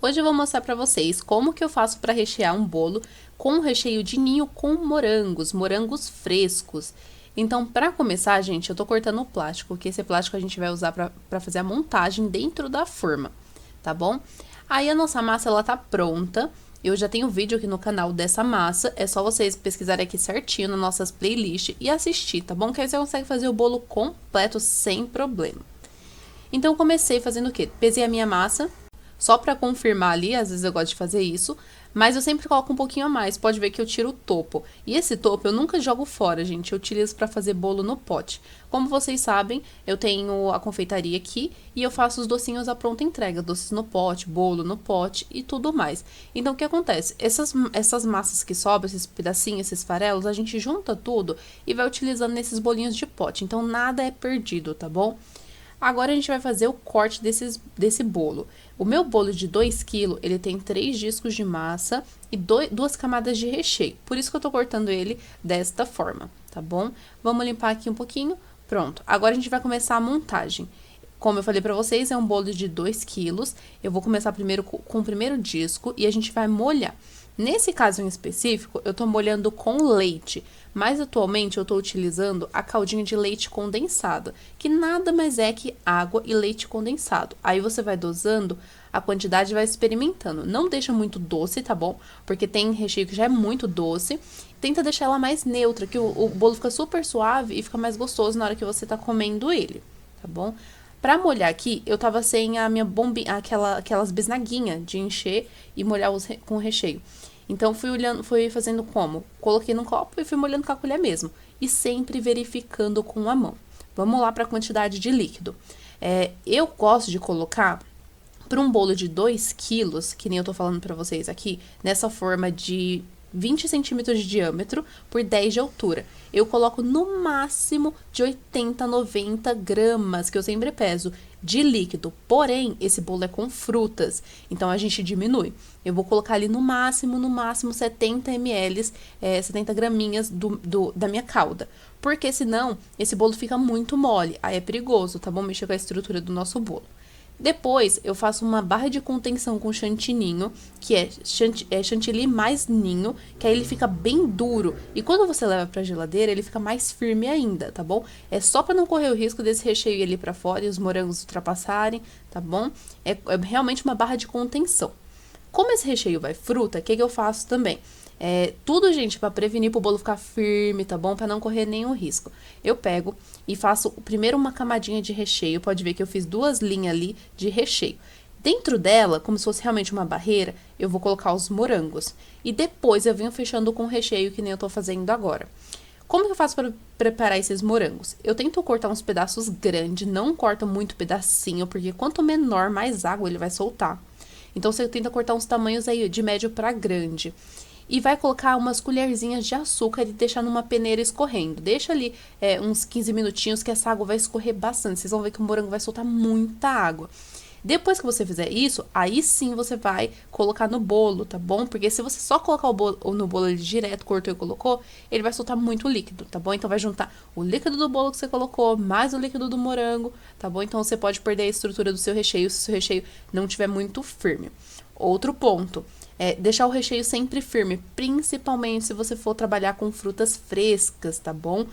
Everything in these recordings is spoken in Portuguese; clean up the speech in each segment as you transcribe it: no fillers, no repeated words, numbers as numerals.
Hoje eu vou mostrar pra vocês como que eu faço para rechear um bolo com recheio de ninho com morangos frescos. Então, para começar, gente, eu tô cortando o plástico, que esse plástico a gente vai usar para fazer a montagem dentro da forma, tá bom? Aí a nossa massa, ela tá pronta. Eu já tenho vídeo aqui no canal dessa massa, é só vocês pesquisarem aqui certinho nas nossas playlists e assistir, tá bom? Que aí você consegue fazer o bolo completo sem problema. Então, eu comecei fazendo o quê? Pesei a minha massa, só pra confirmar ali, às vezes eu gosto de fazer isso, mas eu sempre coloco um pouquinho a mais, pode ver que eu tiro o topo. E esse topo eu nunca jogo fora, gente, eu utilizo pra fazer bolo no pote. Como vocês sabem, eu tenho a confeitaria aqui e eu faço os docinhos à pronta entrega, doces no pote, bolo no pote e tudo mais. Então, o que acontece? Essas massas que sobram, esses pedacinhos, esses farelos, a gente junta tudo e vai utilizando nesses bolinhos de pote, então nada é perdido, tá bom? Agora a gente vai fazer o corte desse bolo. O meu bolo de 2 kg, ele tem 3 discos de massa e 2 camadas de recheio. Por isso que eu tô cortando ele desta forma, tá bom? Vamos limpar aqui um pouquinho. Pronto. Agora a gente vai começar a montagem. Como eu falei pra vocês, é um bolo de 2 quilos. Eu vou começar primeiro com o primeiro disco e a gente vai molhar. Nesse caso em específico, eu tô molhando com leite, mas atualmente eu tô utilizando a caldinha de leite condensado, que nada mais é que água e leite condensado. Aí você vai dosando a quantidade e vai experimentando. Não deixa muito doce, tá bom? Porque tem recheio que já é muito doce. Tenta deixar ela mais neutra, que o bolo fica super suave e fica mais gostoso na hora que você tá comendo ele, tá bom? Pra molhar aqui, eu tava sem a minha bombinha, aquelas bisnaguinhas de encher e molhar com o recheio. Então, fui fazendo como? Coloquei num copo e fui molhando com a colher mesmo. E sempre verificando com a mão. Vamos lá para a quantidade de líquido. Eu gosto de colocar para um bolo de 2 quilos, que nem eu tô falando para vocês aqui, nessa forma de 20 centímetros de diâmetro por 10 de altura. Eu coloco no máximo de 80 a 90 gramas, que eu sempre peso, de líquido. Porém, esse bolo é com frutas, então a gente diminui. Eu vou colocar ali no máximo 70 ml, 70 graminhas da minha calda. Porque senão, esse bolo fica muito mole. Aí é perigoso, tá bom? Mexer com a estrutura do nosso bolo. Depois, eu faço uma barra de contenção com chantininho, que é chantilly mais ninho, que aí ele fica bem duro. E quando você leva pra geladeira, ele fica mais firme ainda, tá bom? É só pra não correr o risco desse recheio ir ali pra fora e os morangos ultrapassarem, tá bom? É realmente uma barra de contenção. Como esse recheio vai fruta, o que eu faço também? Tudo, gente, pra prevenir pro bolo ficar firme, tá bom? Pra não correr nenhum risco. Eu pego e faço primeiro uma camadinha de recheio. Pode ver que eu fiz 2 linhas ali de recheio. Dentro dela, como se fosse realmente uma barreira, eu vou colocar os morangos. E depois eu venho fechando com o recheio, que nem eu tô fazendo agora. Como que eu faço para preparar esses morangos? Eu tento cortar uns pedaços grandes, não corta muito pedacinho, porque quanto menor, mais água ele vai soltar. Então, você tenta cortar uns tamanhos aí de médio para grande. E vai colocar umas colherzinhas de açúcar e deixar numa peneira escorrendo. Deixa ali uns 15 minutinhos que essa água vai escorrer bastante. Vocês vão ver que o morango vai soltar muita água. Depois que você fizer isso, aí sim você vai colocar no bolo, tá bom? Porque se você só colocar o bolo no bolo ali direto, cortou e colocou, ele vai soltar muito líquido, tá bom? Então vai juntar o líquido do bolo que você colocou, mais o líquido do morango, tá bom? Então você pode perder a estrutura do seu recheio se o seu recheio não estiver muito firme. Outro ponto, deixar o recheio sempre firme, principalmente se você for trabalhar com frutas frescas, tá bom?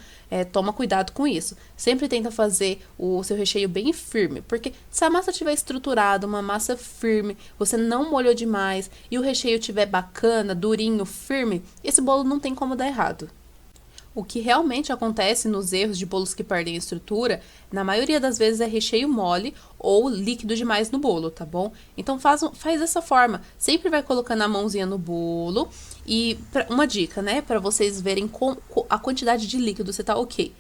Toma cuidado com isso. Sempre tenta fazer o seu recheio bem firme, porque se a massa estiver estruturada, uma massa firme, você não molhou demais e o recheio estiver bacana, durinho, firme, esse bolo não tem como dar errado. O que realmente acontece nos erros de bolos que perdem a estrutura, na maioria das vezes é recheio mole ou líquido demais no bolo, tá bom? Então faz dessa forma, sempre vai colocando a mãozinha no bolo e uma dica, né, para vocês verem a quantidade de líquido, você tá ok.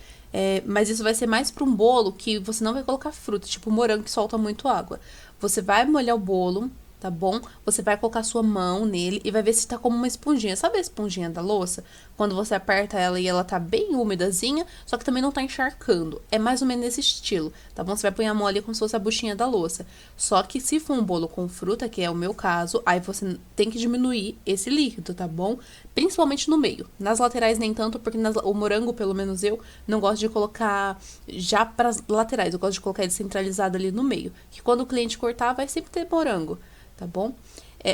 Mas isso vai ser mais para um bolo que você não vai colocar fruta, tipo morango que solta muito água. Você vai molhar o bolo, tá bom? Você vai colocar sua mão nele e vai ver se tá como uma esponjinha. Sabe a esponjinha da louça? Quando você aperta ela e ela tá bem úmidazinha, só que também não tá encharcando. É mais ou menos nesse estilo, tá bom? Você vai pôr a mão ali como se fosse a buchinha da louça. Só que se for um bolo com fruta, que é o meu caso, aí você tem que diminuir esse líquido, tá bom? Principalmente no meio. Nas laterais nem tanto, porque o morango, pelo menos eu, não gosto de colocar já pras laterais. Eu gosto de colocar ele centralizado ali no meio. Que quando o cliente cortar, vai sempre ter morango. tá bom?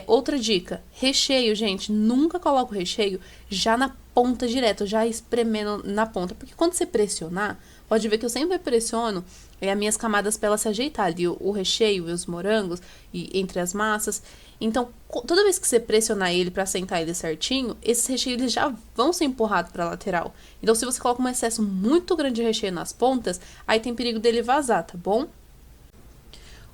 Outra dica, recheio, gente, nunca coloca o recheio já na ponta direto, já espremendo na ponta, porque quando você pressionar, pode ver que eu sempre pressiono as minhas camadas para ela se ajeitar ali, o recheio e os morangos, e entre as massas. Então, toda vez que você pressionar ele para sentar ele certinho, esses recheios eles já vão ser empurrados para a lateral. Então, se você coloca um excesso muito grande de recheio nas pontas, aí tem perigo dele vazar, tá bom?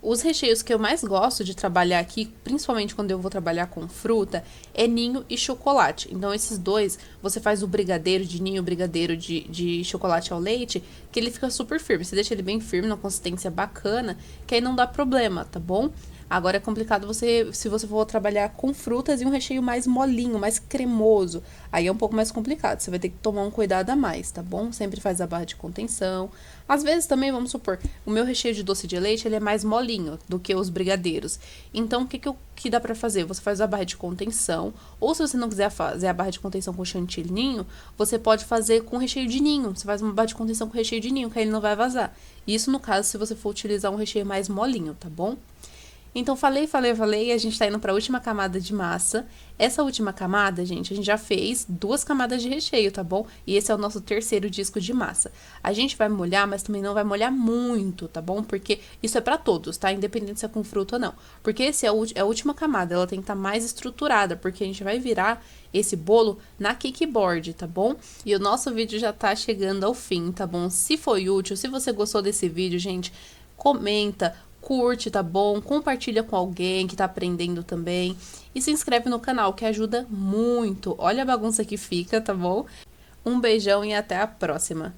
Os recheios que eu mais gosto de trabalhar aqui, principalmente quando eu vou trabalhar com fruta, é ninho e chocolate. Então, esses dois, você faz o brigadeiro de ninho, o brigadeiro de chocolate ao leite, que ele fica super firme. Você deixa ele bem firme, na consistência bacana, que aí não dá problema, tá bom? Agora é complicado se você for trabalhar com frutas e um recheio mais molinho, mais cremoso. Aí é um pouco mais complicado, você vai ter que tomar um cuidado a mais, tá bom? Sempre faz a barra de contenção. Às vezes também, vamos supor, o meu recheio de doce de leite, ele é mais molinho do que os brigadeiros. Então, o que dá pra fazer? Você faz a barra de contenção, ou se você não quiser fazer a barra de contenção com chantilly, você pode fazer com recheio de ninho. Você faz uma barra de contenção com recheio de ninho, que aí ele não vai vazar. Isso no caso, se você for utilizar um recheio mais molinho, tá bom? Então, falei, a gente tá indo pra última camada de massa. Essa última camada, gente, a gente já fez 2 camadas de recheio, tá bom? E esse é o nosso terceiro disco de massa. A gente vai molhar, mas também não vai molhar muito, tá bom? Porque isso é pra todos, tá? Independente se é com fruta ou não. Porque esse é a última camada, ela tem que estar mais estruturada, porque a gente vai virar esse bolo na cake board, tá bom? E o nosso vídeo já tá chegando ao fim, tá bom? Se foi útil, se você gostou desse vídeo, gente, comenta, curte, tá bom? Compartilha com alguém que tá aprendendo também. E se inscreve no canal, que ajuda muito. Olha a bagunça que fica, tá bom? Um beijão e até a próxima.